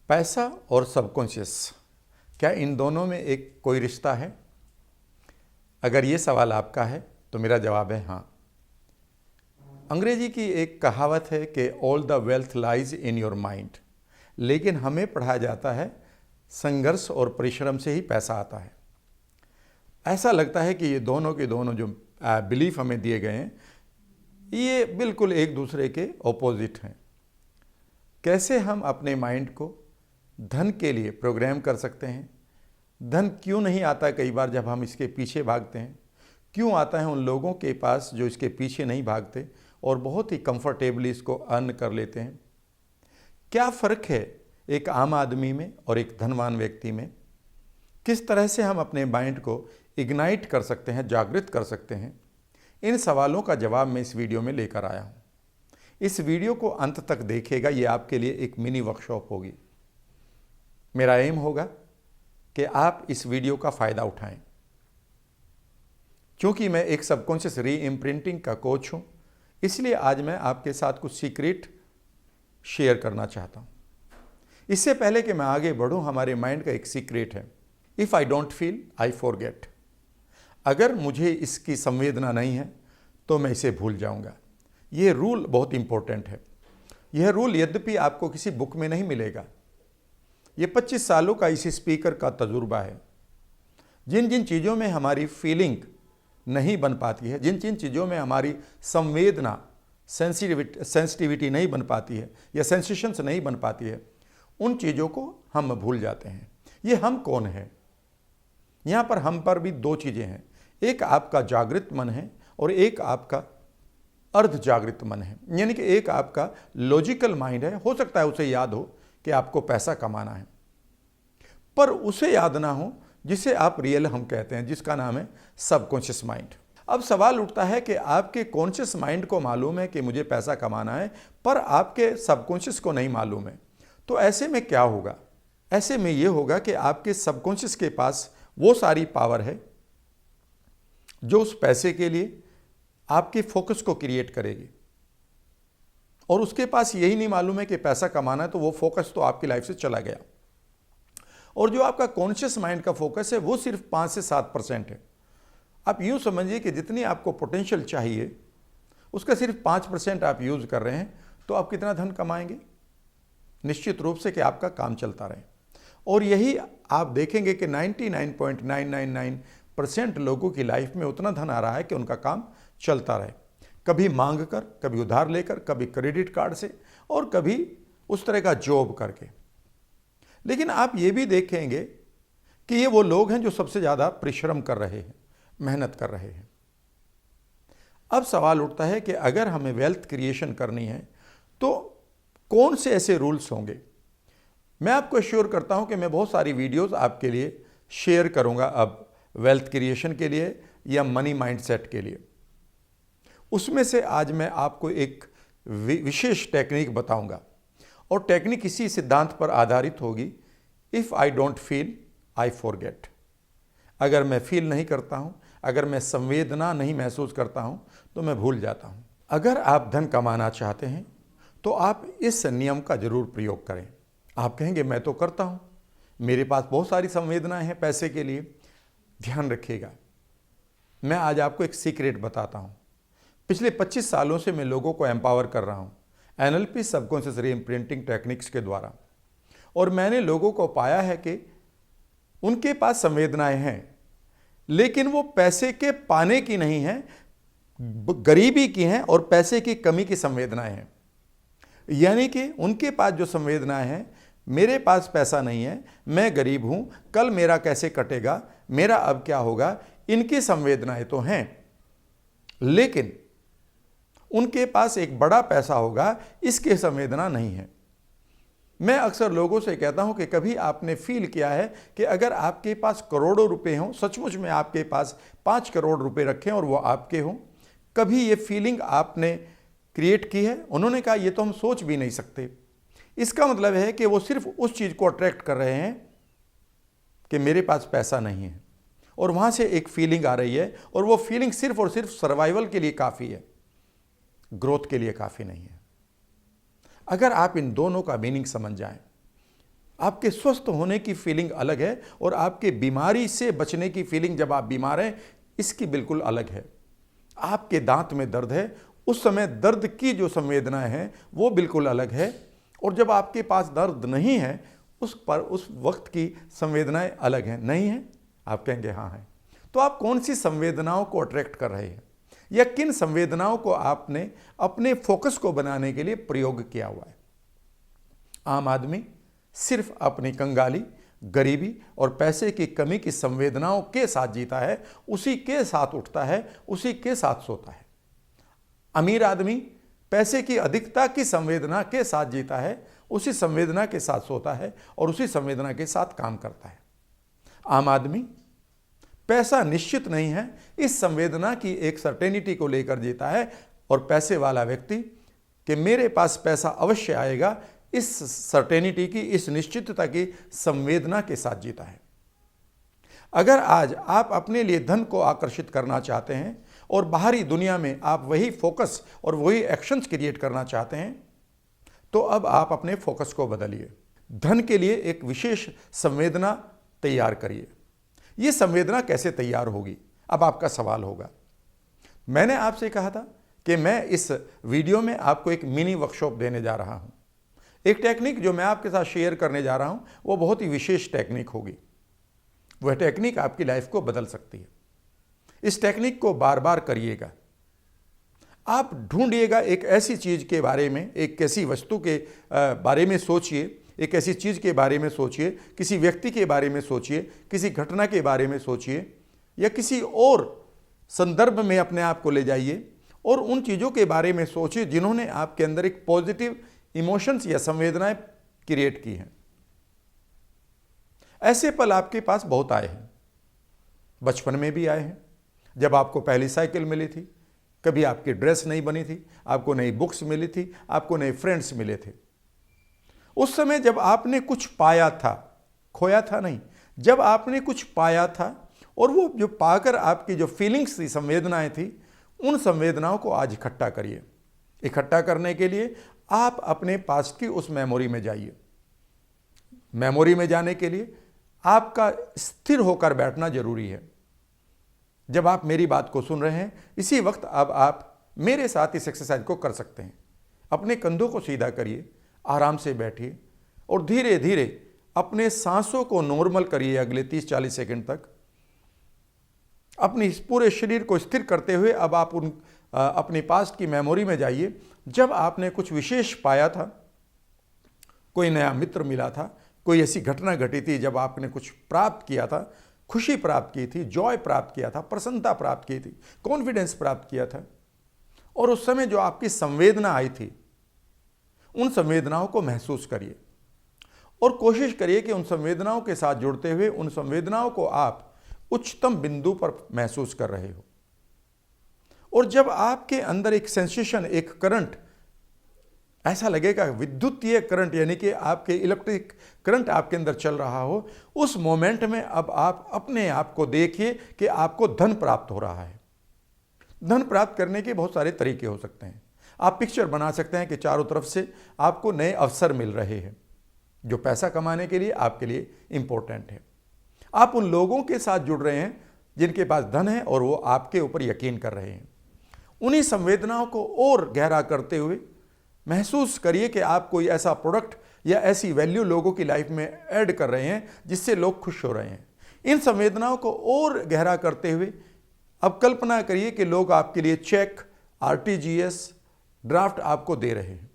पैसा और सबकॉन्शियस, क्या इन दोनों में एक कोई रिश्ता है? अगर ये सवाल आपका है तो मेरा जवाब है हाँ। अंग्रेजी की एक कहावत है कि all the wealth lies in your mind, लेकिन हमें पढ़ाया जाता है संघर्ष और परिश्रम से ही पैसा आता है। ऐसा लगता है कि ये दोनों के दोनों जो बिलीफ हमें दिए गए हैं ये बिल्कुल एक दूसरे के ऑपोजिट हैं। कैसे हम अपने माइंड को धन के लिए प्रोग्राम कर सकते हैं? धन क्यों नहीं आता कई बार जब हम इसके पीछे भागते हैं? क्यों आता है उन लोगों के पास जो इसके पीछे नहीं भागते और बहुत ही कंफर्टेबली इसको अर्न कर लेते हैं? क्या फ़र्क है एक आम आदमी में और एक धनवान व्यक्ति में? किस तरह से हम अपने माइंड को इग्नाइट कर सकते हैं, जागृत कर सकते हैं? इन सवालों का जवाब मैं इस वीडियो में लेकर आया हूँ। इस वीडियो को अंत तक देखिएगा, ये आपके लिए एक मिनी वर्कशॉप होगी। मेरा एम होगा कि आप इस वीडियो का फ़ायदा उठाएं। क्योंकि मैं एक सबकॉन्शियस री इम्प्रिंटिंग का कोच हूँ, इसलिए आज मैं आपके साथ कुछ सीक्रेट शेयर करना चाहता हूँ। इससे पहले कि मैं आगे बढ़ूँ, हमारे माइंड का एक सीक्रेट है, if I don't feel I forget. अगर मुझे इसकी संवेदना नहीं है तो मैं इसे भूल जाऊंगा। यह रूल बहुत इंपॉर्टेंट है। यह रूल यद्यपि आपको किसी बुक में नहीं मिलेगा, ये 25 सालों का इस स्पीकर का तजुर्बा है। जिन जिन चीज़ों में हमारी फीलिंग नहीं बन पाती है, जिन जिन चीज़ों में हमारी संवेदना सेंसिटिविटी नहीं बन पाती है या सेंसेशंस नहीं बन पाती है, उन चीज़ों को हम भूल जाते हैं। ये हम कौन है? यहाँ पर हम पर भी दो चीज़ें हैं, एक आपका जागृत मन है और एक आपका अर्ध जागृत मन है। यानी कि एक आपका लॉजिकल माइंड है, हो सकता है उसे याद हो कि आपको पैसा कमाना है, पर उसे याद ना हो जिसे आप रियल हम कहते हैं, जिसका नाम है सबकॉन्शियस माइंड। अब सवाल उठता है कि आपके कॉन्शियस माइंड को मालूम है कि मुझे पैसा कमाना है, पर आपके सबकॉन्शियस को नहीं मालूम है। तो ऐसे में क्या होगा? ऐसे में यह होगा कि आपके सबकॉन्शियस के पास वो सारी पावर है जो उस पैसे के लिए आपके फोकस को क्रिएट करेगी, और उसके पास यही नहीं मालूम है कि पैसा कमाना है, तो वो फोकस तो आपकी लाइफ से चला गया। और जो आपका कॉन्शियस माइंड का फोकस है वो सिर्फ 5 से 7% है। आप यूँ समझिए कि जितनी आपको पोटेंशियल चाहिए उसका सिर्फ 5% आप यूज़ कर रहे हैं, तो आप कितना धन कमाएंगे? निश्चित रूप से कि आपका काम चलता रहे। और यही आप देखेंगे कि 99.999% लोगों की लाइफ में उतना धन आ रहा है कि उनका काम चलता रहे, कभी मांग कर, कभी उधार लेकर, कभी क्रेडिट कार्ड से, और कभी उस तरह का जॉब करके। लेकिन आप ये भी देखेंगे कि ये वो लोग हैं जो सबसे ज़्यादा परिश्रम कर रहे हैं, मेहनत कर रहे हैं। अब सवाल उठता है कि अगर हमें वेल्थ क्रिएशन करनी है तो कौन से ऐसे रूल्स होंगे? मैं आपको एश्योर करता हूं कि मैं बहुत सारी वीडियोस आपके लिए शेयर करूंगा अब वेल्थ क्रिएशन के लिए या मनी माइंडसेट के लिए। उसमें से आज मैं आपको एक विशेष टेक्निक बताऊंगा, और टेक्निक इसी सिद्धांत पर आधारित होगी, if I don't feel I forget. अगर मैं फील नहीं करता हूं, अगर मैं संवेदना नहीं महसूस करता हूं, तो मैं भूल जाता हूं। अगर आप धन कमाना चाहते हैं तो आप इस नियम का जरूर प्रयोग करें। आप कहेंगे मैं तो करता हूं, मेरे पास बहुत सारी संवेदनाएं हैं पैसे के लिए। ध्यान रखिएगा, मैं आज आपको एक सीक्रेट बताता हूं। पिछले 25 सालों से मैं लोगों को एम्पावर कर रहा हूं NLP सबकॉन्शियस री इम्प्रिंटिंग टेक्निक्स के द्वारा, और मैंने लोगों को पाया है कि उनके पास संवेदनाएं हैं, लेकिन वो पैसे के पाने की नहीं है, गरीबी की हैं और पैसे की कमी की संवेदनाएं हैं। यानी कि उनके पास जो संवेदनाएं हैं, मेरे पास पैसा नहीं है, मैं गरीब हूं, कल मेरा कैसे कटेगा, मेरा अब क्या होगा, इनकी संवेदनाएं तो हैं, लेकिन उनके पास एक बड़ा पैसा होगा, इसकी संवेदना नहीं है। मैं अक्सर लोगों से कहता हूं कि कभी आपने फील किया है कि अगर आपके पास करोड़ों रुपए हों, सचमुच में आपके पास 5 करोड़ रुपए रखें और वो आपके हों, कभी ये फीलिंग आपने क्रिएट की है? उन्होंने कहा ये तो हम सोच भी नहीं सकते। इसका मतलब है कि वो सिर्फ उस चीज़ को अट्रैक्ट कर रहे हैं कि मेरे पास पैसा नहीं है, और वहाँ से एक फीलिंग आ रही है, और वो फीलिंग सिर्फ और सिर्फ सर्वाइवल के लिए काफ़ी है, ग्रोथ के लिए काफ़ी नहीं है। अगर आप इन दोनों का मीनिंग समझ जाएं, आपके स्वस्थ होने की फीलिंग अलग है और आपके बीमारी से बचने की फीलिंग, जब आप बीमार हैं, इसकी बिल्कुल अलग है। आपके दांत में दर्द है, उस समय दर्द की जो संवेदनाएं हैं वो बिल्कुल अलग है, और जब आपके पास दर्द नहीं है उस वक्त की संवेदनाएं अलग हैं। नहीं है? आप कहेंगे हाँ है। तो आप कौन सी संवेदनाओं को अट्रैक्ट कर रहे हैं, या किन संवेदनाओं को आपने अपने फोकस को बनाने के लिए प्रयोग किया हुआ है? आम आदमी सिर्फ अपनी कंगाली, गरीबी और पैसे की कमी की संवेदनाओं के साथ जीता है, उसी के साथ उठता है, उसी के साथ सोता है। अमीर आदमी पैसे की अधिकता की संवेदना के साथ जीता है, उसी संवेदना के साथ सोता है और उसी संवेदना के साथ काम करता है। आम आदमी पैसा निश्चित नहीं है, इस संवेदना की एक सर्टेनिटी को लेकर जीता है, और पैसे वाला व्यक्ति कि मेरे पास पैसा अवश्य आएगा, इस सर्टेनिटी की, इस निश्चितता की संवेदना के साथ जीता है। अगर आज आप अपने लिए धन को आकर्षित करना चाहते हैं और बाहरी दुनिया में आप वही फोकस और वही एक्शंस क्रिएट करना चाहते हैं, तो अब आप अपने फोकस को बदलिए। धन के लिए एक विशेष संवेदना तैयार करिए। यह संवेदना कैसे तैयार होगी, अब आपका सवाल होगा। मैंने आपसे कहा था कि मैं इस वीडियो में आपको एक मिनी वर्कशॉप देने जा रहा हूं। एक टेक्निक जो मैं आपके साथ शेयर करने जा रहा हूं वो बहुत ही विशेष टेक्निक होगी। वह टेक्निक आपकी लाइफ को बदल सकती है। इस टेक्निक को बार बार करिएगा। आप ढूंढिएगा एक ऐसी चीज के बारे में, एक ऐसी वस्तु के बारे में सोचिए, एक ऐसी चीज के बारे में सोचिए, किसी व्यक्ति के बारे में सोचिए, किसी घटना के बारे में सोचिए, या किसी और संदर्भ में अपने आप को ले जाइए और उन चीजों के बारे में सोचिए जिन्होंने आपके अंदर एक पॉजिटिव इमोशंस या संवेदनाएं क्रिएट की हैं। ऐसे पल आपके पास बहुत आए हैं। बचपन में भी आए हैं, जब आपको पहली साइकिल मिली थी, कभी आपकी ड्रेस नहीं बनी थी, आपको नई बुक्स मिली थी, आपको नए फ्रेंड्स मिले थे। उस समय जब आपने कुछ पाया था, खोया था नहीं, जब आपने कुछ पाया था और वो जो पाकर आपकी जो फीलिंग्स थी, संवेदनाएं थी, उन संवेदनाओं को आज इकट्ठा करिए। इकट्ठा करने के लिए आप अपने पास की उस मेमोरी में जाइए। मेमोरी में जाने के लिए आपका स्थिर होकर बैठना जरूरी है। जब आप मेरी बात को सुन रहे हैं, इसी वक्त अब आप मेरे साथ इस एक्सरसाइज को कर सकते हैं। अपने कंधों को सीधा करिए, आराम से बैठिए और धीरे धीरे अपने सांसों को नॉर्मल करिए। अगले 30-40 सेकंड तक अपनी पूरे शरीर को स्थिर करते हुए अब आप अपनी पास्ट की मेमोरी में जाइए, जब आपने कुछ विशेष पाया था, कोई नया मित्र मिला था, कोई ऐसी घटना घटी थी जब आपने कुछ प्राप्त किया था, खुशी प्राप्त की थी, जॉय प्राप्त किया था, प्रसन्नता प्राप्त की थी, कॉन्फिडेंस प्राप्त किया था, और उस समय जो आपकी संवेदना आई थी, उन संवेदनाओं को महसूस करिए और कोशिश करिए कि उन संवेदनाओं के साथ जुड़ते हुए उन संवेदनाओं को आप उच्चतम बिंदु पर महसूस कर रहे हो। और जब आपके अंदर एक सेंसेशन, एक करंट, ऐसा लगेगा विद्युतीय करंट यानी कि आपके इलेक्ट्रिक करंट आपके अंदर चल रहा हो, उस मोमेंट में अब आप अपने आप को देखिए कि आपको धन प्राप्त हो रहा है। धन प्राप्त करने के बहुत सारे तरीके हो सकते हैं। आप पिक्चर बना सकते हैं कि चारों तरफ से आपको नए अवसर मिल रहे हैं जो पैसा कमाने के लिए आपके लिए इंपॉर्टेंट है। आप उन लोगों के साथ जुड़ रहे हैं जिनके पास धन है और वो आपके ऊपर यकीन कर रहे हैं। उन्हीं संवेदनाओं को और गहरा करते हुए महसूस करिए कि आप कोई ऐसा प्रोडक्ट या ऐसी वैल्यू लोगों की लाइफ में ऐड कर रहे हैं जिससे लोग खुश हो रहे हैं। इन संवेदनाओं को और गहरा करते हुए अब कल्पना करिए कि लोग आपके लिए चेक, आरटीजीएस, ड्राफ्ट आपको दे रहे हैं।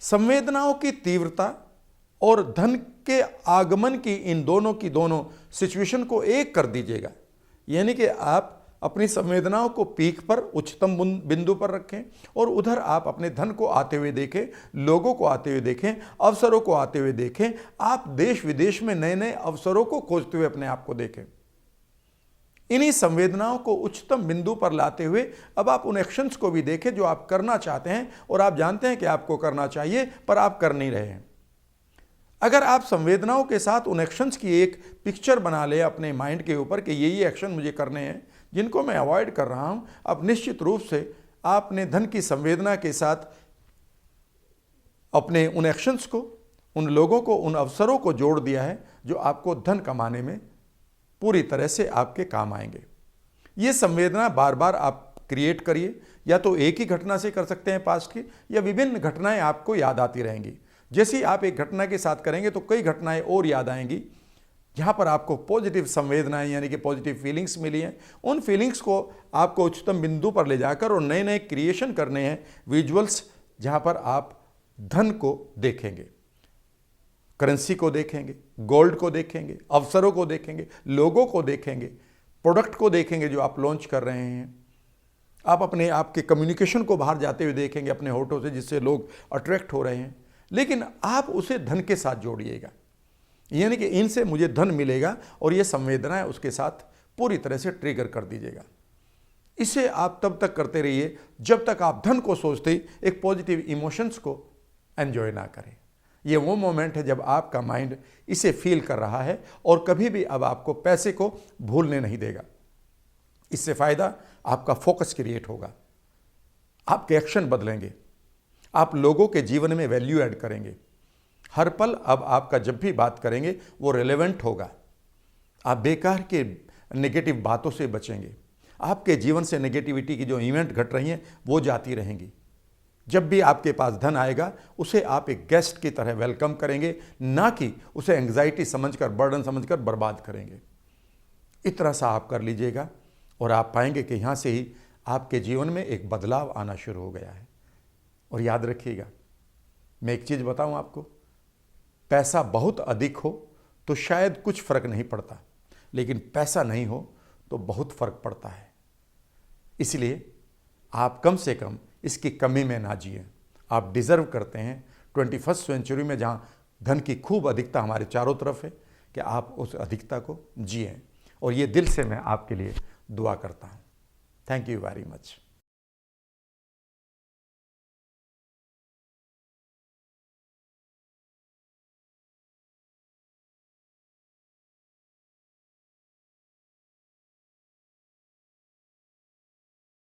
संवेदनाओं की तीव्रता और धन के आगमन की इन दोनों की दोनों सिचुएशन को एक कर दीजिएगा, यानी कि आप अपनी संवेदनाओं को पीक पर, उच्चतम बिंदु पर रखें और उधर आप अपने धन को आते हुए देखें, लोगों को आते हुए देखें, अवसरों को आते हुए देखें। आप देश विदेश में नए नए अवसरों को खोजते हुए अपने आप को देखें। इन्हीं संवेदनाओं को उच्चतम बिंदु पर लाते हुए अब आप उन एक्शंस को भी देखें जो आप करना चाहते हैं और आप जानते हैं कि आपको करना चाहिए पर आप कर नहीं रहे हैं। अगर आप संवेदनाओं के साथ उन एक्शंस की एक पिक्चर बना ले अपने माइंड के ऊपर कि ये एक्शन मुझे करने हैं जिनको मैं अवॉइड कर रहा हूं, अब निश्चित रूप से आपने धन की संवेदना के साथ अपने उन एक्शंस को, उन लोगों को, उन अवसरों को जोड़ दिया है जो आपको धन कमाने में पूरी तरह से आपके काम आएंगे। ये संवेदना बार बार आप क्रिएट करिए, या तो एक ही घटना से कर सकते हैं पास्ट की, या विभिन्न घटनाएं आपको याद आती रहेंगी। जैसे ही आप एक घटना के साथ करेंगे तो कई घटनाएं और याद आएंगी जहां पर आपको पॉजिटिव संवेदनाएं यानी कि पॉजिटिव फीलिंग्स मिली हैं। उन फीलिंग्स को आपको उच्चतम बिंदु पर ले जाकर और नए नए क्रिएशन करने हैं, विजुअल्स, जहां पर आप धन को देखेंगे, करेंसी को देखेंगे, गोल्ड को देखेंगे, अवसरों को देखेंगे, लोगों को देखेंगे, प्रोडक्ट को देखेंगे जो आप लॉन्च कर रहे हैं। आप अपने आपके कम्युनिकेशन को बाहर जाते हुए देखेंगे अपने होठों से, जिससे लोग अट्रैक्ट हो रहे हैं। लेकिन आप उसे धन के साथ जोड़िएगा, यानी कि इनसे मुझे धन मिलेगा, और ये संवेदनाएं उसके साथ पूरी तरह से ट्रिगर कर दीजिएगा। इसे आप तब तक करते रहिए जब तक आप धन को सोचते ही एक पॉजिटिव इमोशंस को एंजॉय ना करें। ये वो मोमेंट है जब आपका माइंड इसे फील कर रहा है और कभी भी अब आपको पैसे को भूलने नहीं देगा। इससे फायदा आपका फोकस क्रिएट होगा, आपके एक्शन बदलेंगे, आप लोगों के जीवन में वैल्यू ऐड करेंगे। हर पल अब आपका जब भी बात करेंगे वो रिलेवेंट होगा। आप बेकार के नेगेटिव बातों से बचेंगे। आपके जीवन से नेगेटिविटी की जो इवेंट घट रही हैं वो जाती रहेंगी। जब भी आपके पास धन आएगा उसे आप एक गेस्ट की तरह वेलकम करेंगे, ना कि उसे एंग्जाइटी समझकर, बर्डन समझकर बर्बाद करेंगे। इतना सा आप कर लीजिएगा और आप पाएंगे कि यहाँ से ही आपके जीवन में एक बदलाव आना शुरू हो गया है। और याद रखिएगा, मैं एक चीज़ बताऊं आपको, पैसा बहुत अधिक हो तो शायद कुछ फर्क नहीं पड़ता, लेकिन पैसा नहीं हो तो बहुत फर्क पड़ता है। इसलिए आप कम से कम इसकी कमी में ना जिए। आप डिज़र्व करते हैं 21st सेंचुरी में, जहाँ धन की खूब अधिकता हमारे चारों तरफ है, कि आप उस अधिकता को जिएं। और ये दिल से मैं आपके लिए दुआ करता हूँ। Thank you very much.